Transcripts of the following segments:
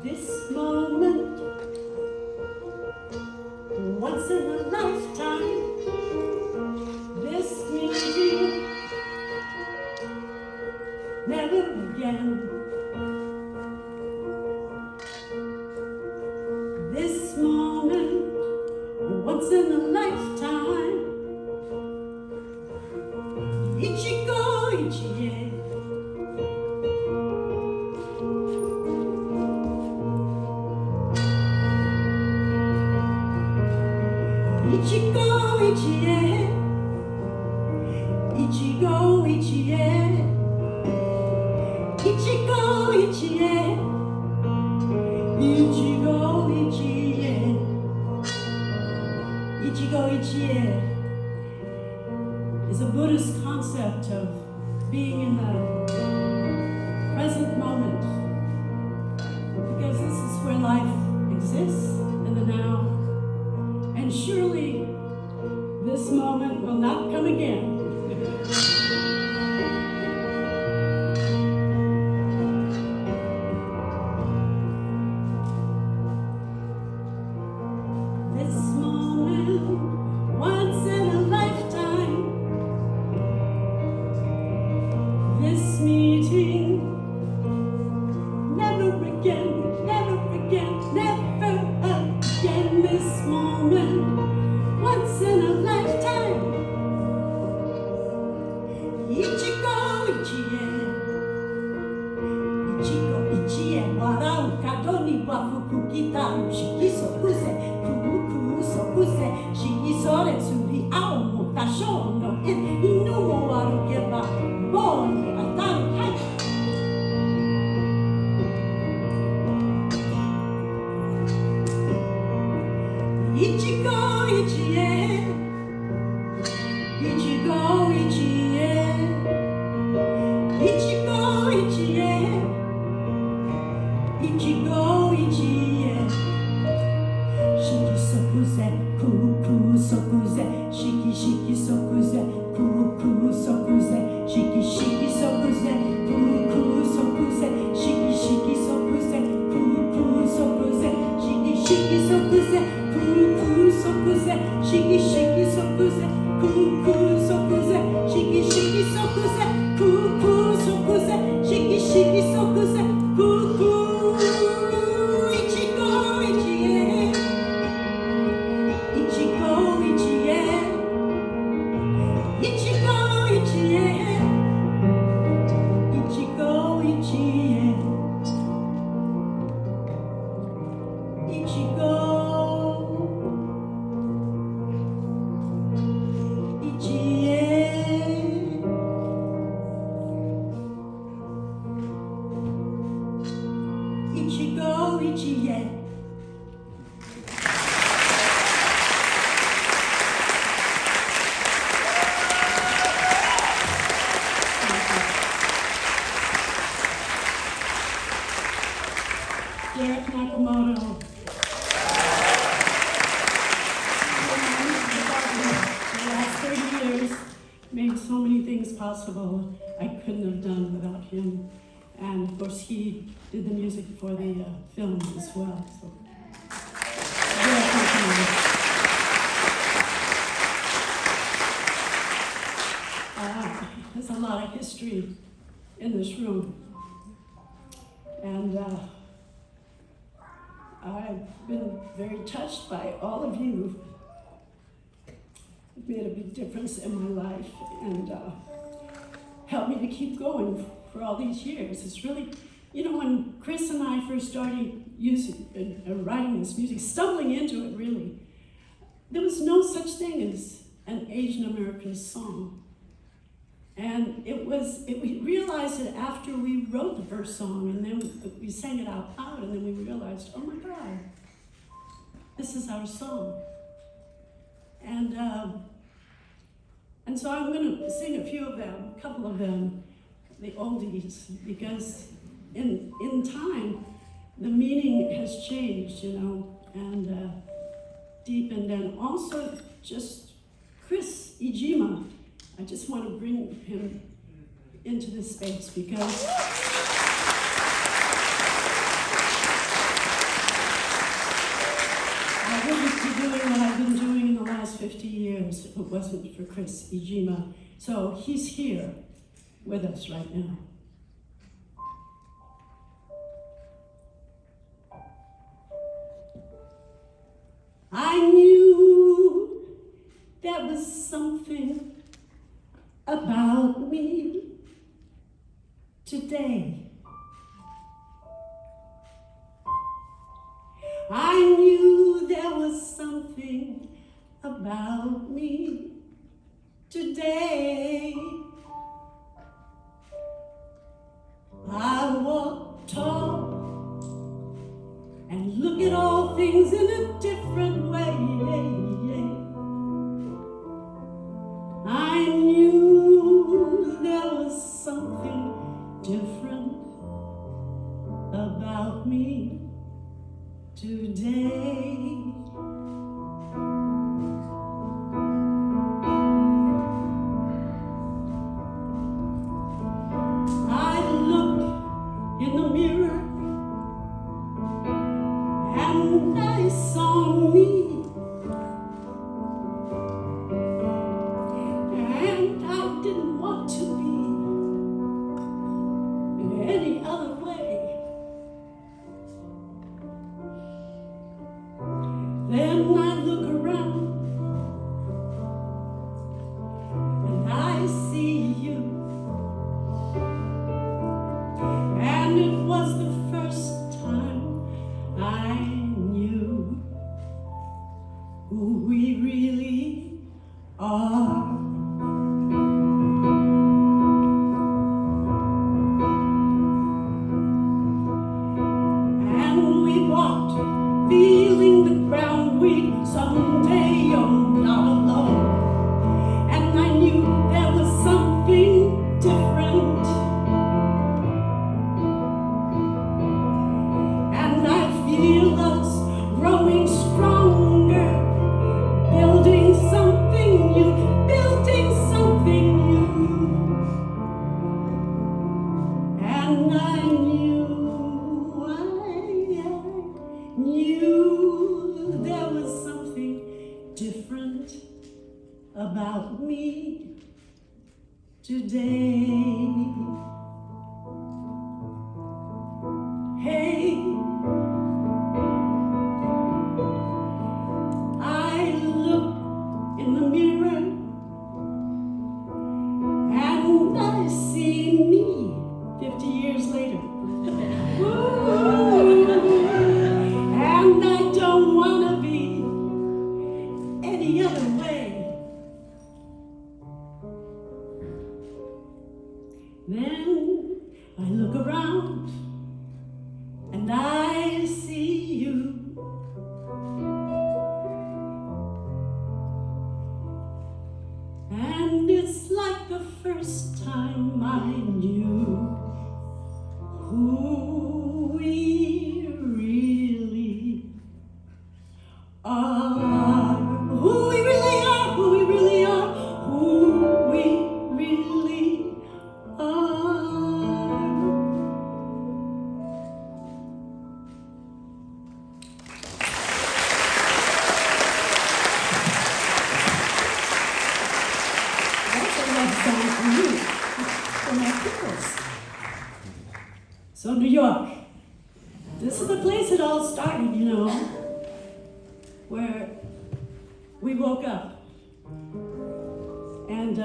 This moment, once in a lifetime, this meeting, never again. This moment, once in a lifetime, Ichigo Ichie. Ichigo Ichie, Ichigo Ichie, Ichigo Ichie, Ichigo Ichie, Ichigo Ichie is a Buddhist concept of being in the present moment, because this is where life exists, in the now. And surely this moment will not come again. This moment, once in a lifetime, this meeting, never again, never again, never again. This moment, once in a lifetime. Ichigo Ichie, Ichigo Ichie, warau kadoni wa fukukita, shikiso kuse, kuku sokuse, shikisore tsuri ao mo tasho no en inu mo waru geba, boni ataru hai. Ichigo Ichie, Ichigo Ichie, Ichigo Ichie, Ichigo Ichie. Shiki sokuze, kuku sokuze, shiki shiki sokuze, kuku sokuze, shiki shiki sokuze, kuku sokuze, shiki shiki sokuze, kuku sokuze, shiki shiki sokuze, kuku sokuze, shiki shiki sokuze, kuku sokuze, shiki shiki sokuze, kuku sokuze, shiki shiki sokuze, kuku. Ichigo Ichie, Ichigo Ichie, Ichigo Ichie, Ichigo Ichie, Ichigo Ichie, Ichigo Ichie. Derek Nakamoto. The last 30 years made so many things possible I couldn't have done without him. And of course, he did the music for the film as well. So, Derek Nakamoto. There's a lot of history in this room. And I've been very touched by all of you. It made a big difference in my life and helped me to keep going for all these years. It's really, you know, when Chris and I first started writing this music, stumbling into it really, there was no such thing as an Asian American song. And we realized it after we wrote the first song, and then we sang it out loud, and then we realized, oh my God, this is our song. And so I'm gonna sing a few of them, a couple of them, the oldies, because in time, the meaning has changed, you know, and deepened, and also just Chris Ijima. I just want to bring him into this space because 50 years if it wasn't for Chris Ijima. So he's here with us right now. I knew there was something about me today. I knew there was something about me today. I walk tall and look at all things in a different way. I knew there was something different about me today. I looked in the mirror and I saw me, and I didn't want to be any other way. Then I look around and I see you, and it was the first time I knew who we really are. And we walked, feeling the ground we'd someday own, not alone. And I knew there was something different. And I feel us growing stronger, building something new, building something new. And I knew there was something different about me today. Hey, I look in the mirror and I see me 50 years later. Ooh, and I don't want to be any other way. Then I look around and I see you. And it's like the first time I knew who we really are. Who we really are, who we really are, who we really are. That's a love song for me, for my peoples. So New York, this is the place it all started, you know, where we woke up. And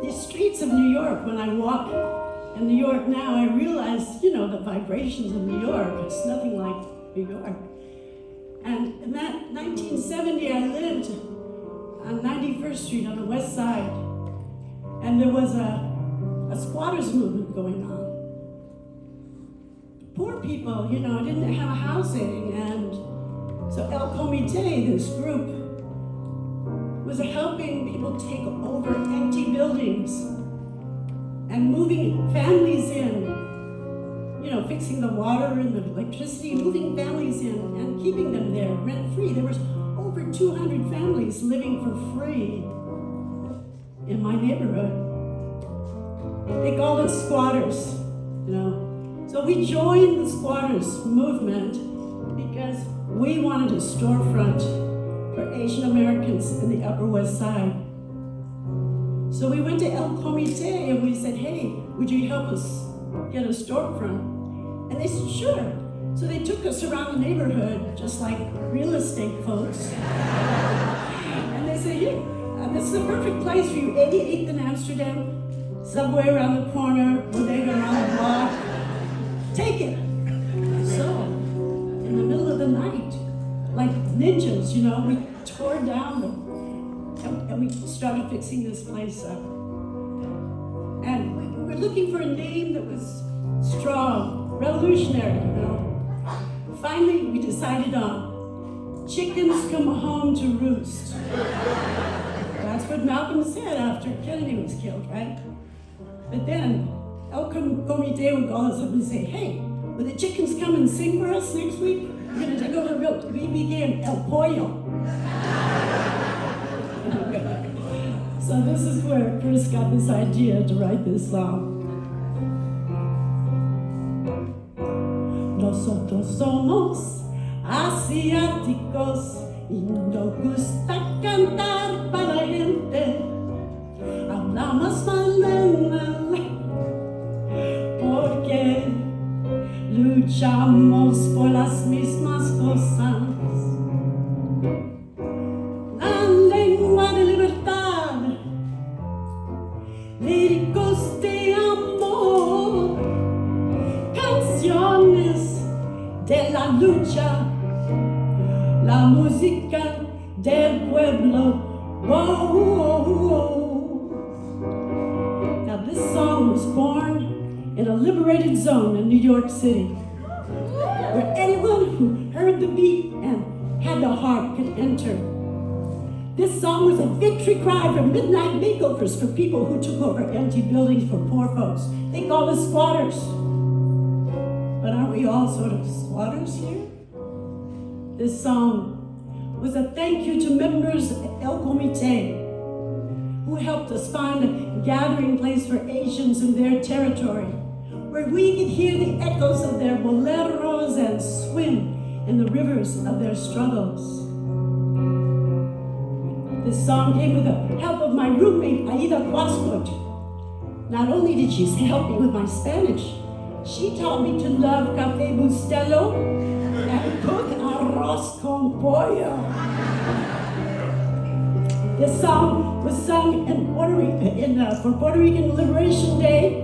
the streets of New York, when I walk in New York now, I realize, you know, the vibrations of New York, it's nothing like New York. And in that 1970, I lived on 91st Street on the west side, and there was a squatters movement going on. Poor people, you know, didn't have housing, and so El Comité, this group, was helping people take over empty buildings and moving families in, you know, fixing the water and the electricity, moving families in and keeping them there rent-free. There was over 200 families living for free in my neighborhood. They called us squatters, you know. So we joined the squatters movement because we wanted a storefront for Asian Americans in the Upper West Side. So we went to El Comité and we said, hey, would you help us get a storefront? And they said, sure. So they took us around the neighborhood, just like real estate folks. And they said, here, this is the perfect place for you. 88th in Amsterdam, subway around the corner, bodega around the block. Take it. So, in the middle of the night, like ninjas, you know, we tore down and we started fixing this place up. And we were looking for a name that was strong, revolutionary, you know. Finally, we decided on chickens come home to roost. That's what Malcolm said after Kennedy was killed, right? But then El Comité would call us up and say, hey, will the chickens come and sing for us next week? We're gonna take over the real, we became El Pollo. So this is where Chris got this idea to write this song. Nosotros somos asiáticos y nos gusta cantar para la gente. Hablamos mal porque luchamos por las mismas cosas. La lengua de libertad, líricos de amor, canciones de la lucha, la música del pueblo. Whoa, whoa, whoa. Now this song was born in a liberated zone in New York City, where anyone who heard the beat and had the heart could enter. This song was a victory cry for midnight makeovers for people who took over empty buildings for poor folks. They called us squatters. But aren't we all sort of squatters here? This song was a thank you to members of El Comité who helped us find a gathering place for Asians in their territory, where we could hear the echoes of their boleros and swim in the rivers of their struggles. This song came with the help of my roommate, Aida Quascot. Not only did she help me with my Spanish, she taught me to love Café Bustelo and cook arroz con pollo. This song was sung in for Puerto Rican Liberation Day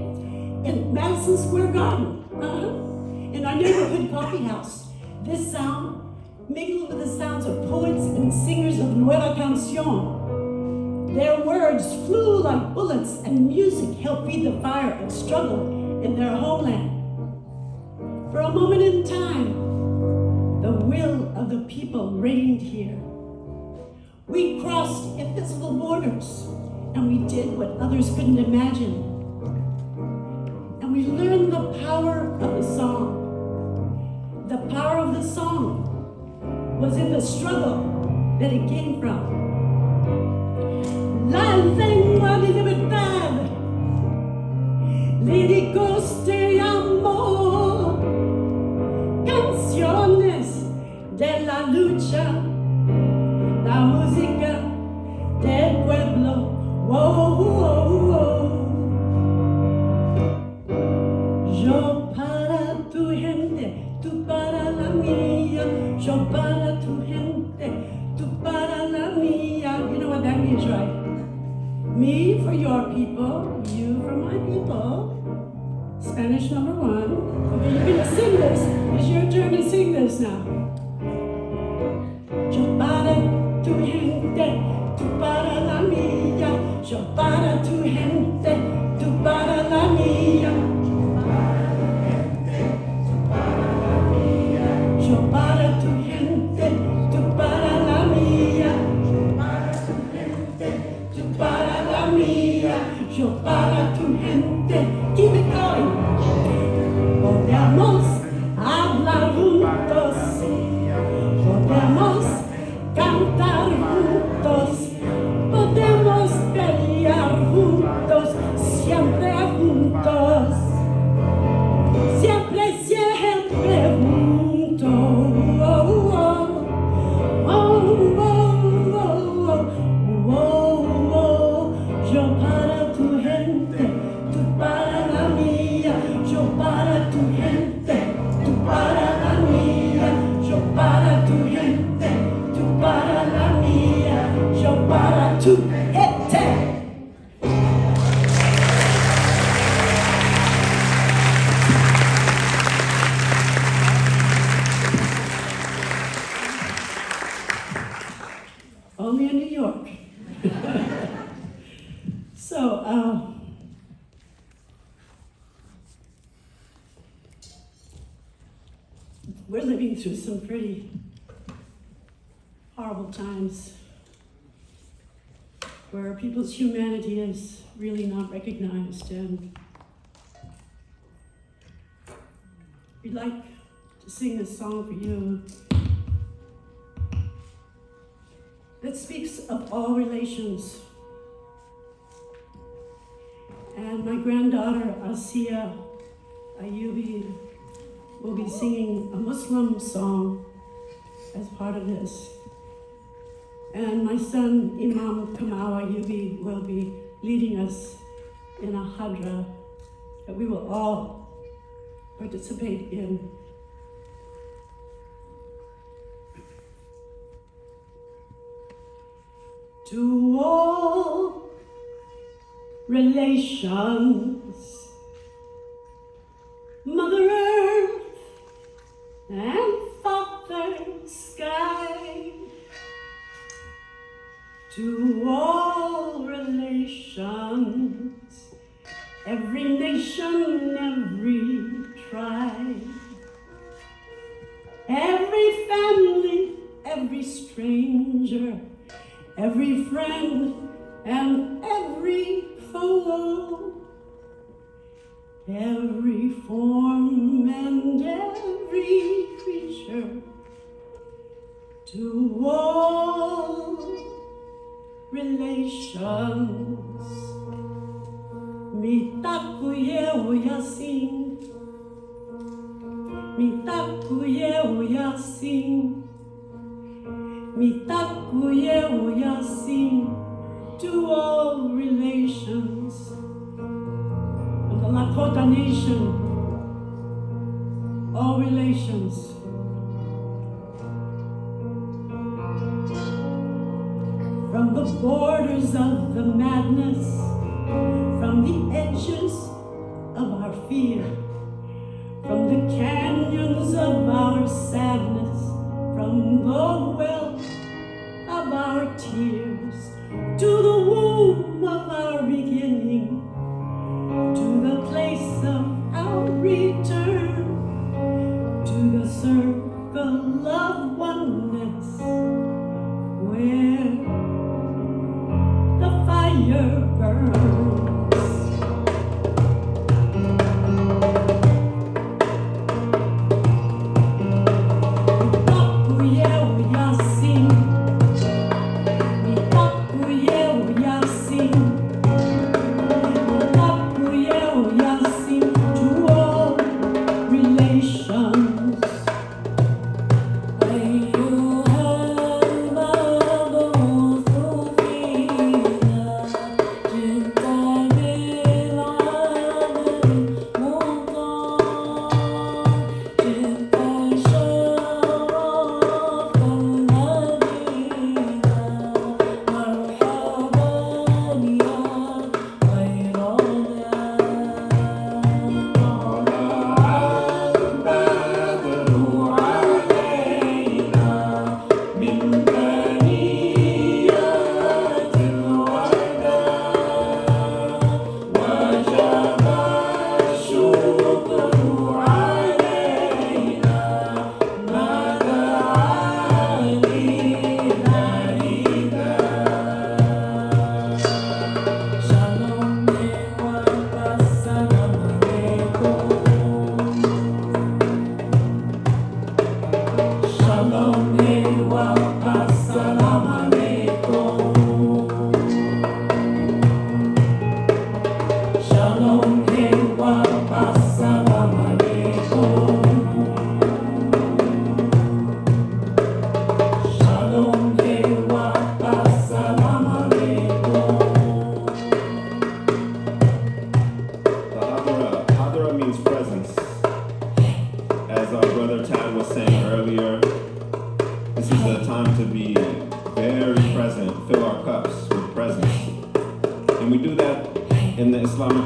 in Madison Square Garden, in our neighborhood coffee house. This sound mingled with the sounds of poets and singers of Nueva Canción. Their words flew like bullets, and music helped feed the fire of struggle in their homeland. For a moment in time, the will of the people reigned here. We crossed invisible borders, and we did what others couldn't imagine. And we learned the power of the song. The power of the song was in the struggle that it came from. La lengua de libertad, líricos de amor, canciones de la lucha, la música del pueblo. Whoa, whoa, whoa. Yo para tu gente, tú para la mía. Yo para tu gente, tú para la mía. You know what that means, right? Me for your people, you for my people. Spanish number one. Okay, you're gonna sing this. It's your turn to sing this now. Yo para tu gente, tú para la mía. Yo para tu gente, tú para la mía. Yo para tu gente, tú para la mía. Tú para la mía. Yo para tu gente. Keep it going. Podemos hablar juntos. Podemos cantar juntos. Podemos pelear juntos. Siempre juntos. Siempre, siempre juntos. Oh, oh, oh, oh. we're living through some pretty horrible times where people's humanity is really not recognized, and we'd like to sing this song for you that speaks of all relations. And my granddaughter, Asiya Ayubi, will be singing a Muslim song as part of this. And my son, Imam Kamau Ayubi, will be leading us in a hadra that we will all participate in. To all relations, Mother Earth and Father Sky, to all relations, every nation, every tribe, every family, every stranger, every friend and every foe, every form and every creature, to all relations. Mitakuye uyasin, mitakuye uyasin, mitakuye uyasin, to all relations. From the Lakota Nation, all relations. From the borders of the madness, from the edges of our fear, from the canyons of our sadness, from the well of our tears, to the womb of our beginning, to the place of our return, to the circle of oneness, where the fire burns.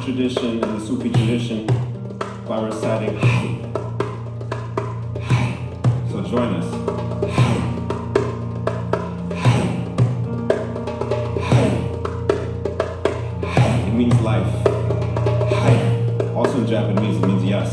Tradition and the Sufi tradition by reciting Hay. So join us. It means life. Also in Japanese it means yes.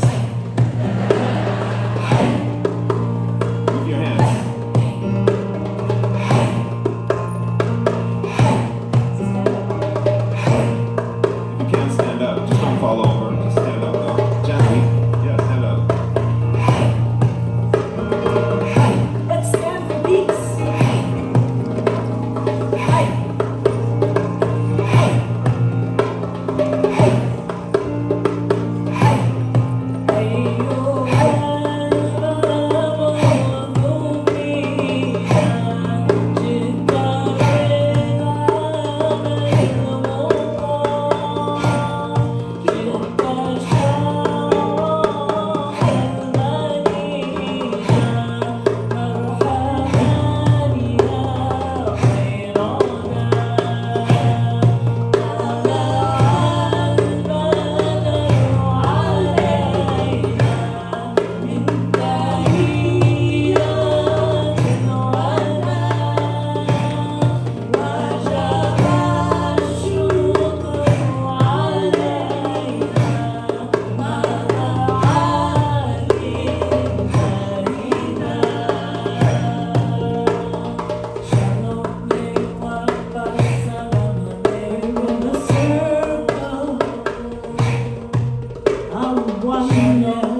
one.